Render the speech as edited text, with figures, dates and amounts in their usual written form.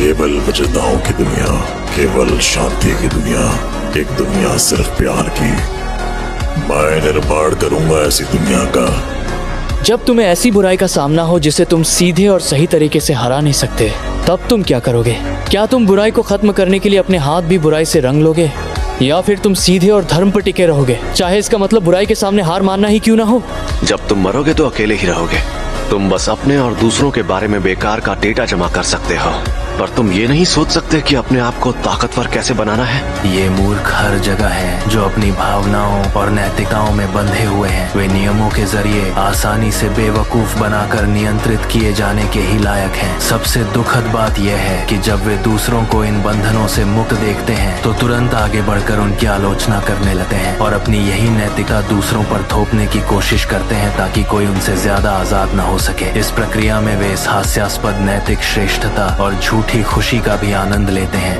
केवल वजदाओं की दुनिया, केवल शांति की दुनिया, एक दुनिया सिर्फ प्यार की। मैं निर्माण करूंगा ऐसी दुनिया का। जब तुम्हें ऐसी बुराई का सामना हो जिसे तुम सीधे और सही तरीके से हरा नहीं सकते, तब तुम क्या करोगे? क्या तुम बुराई को खत्म करने के लिए अपने हाथ भी बुराई से रंग लोगे, या फिर तुम सीधे और धर्म पर टिके रहोगे, चाहे इसका मतलब बुराई के सामने हार मानना ही क्यों ना हो? जब तुम मरोगे तो अकेले ही रहोगे। तुम बस अपने और दूसरों के बारे में बेकार का डेटा जमा कर सकते हो, पर तुम ये नहीं सोच सकते कि अपने आप को ताकतवर कैसे बनाना है। ये मूर्ख हर जगह है जो अपनी भावनाओं और नैतिकताओं में बंधे हुए हैं। वे नियमों के जरिए आसानी से बेवकूफ बनाकर नियंत्रित किए जाने के ही लायक हैं। सबसे दुखद बात यह है कि जब वे दूसरों को इन बंधनों से मुक्त देखते हैं तो तुरंत आगे बढ़कर उनकी आलोचना करने लगते हैं और अपनी यही नैतिकता दूसरों पर थोपने की कोशिश करते हैं ताकि कोई उनसे ज्यादा आजाद न हो सके। इस प्रक्रिया में वे इस हास्यास्पद नैतिक श्रेष्ठता और झूठी खुशी का भी आनंद लेते हैं।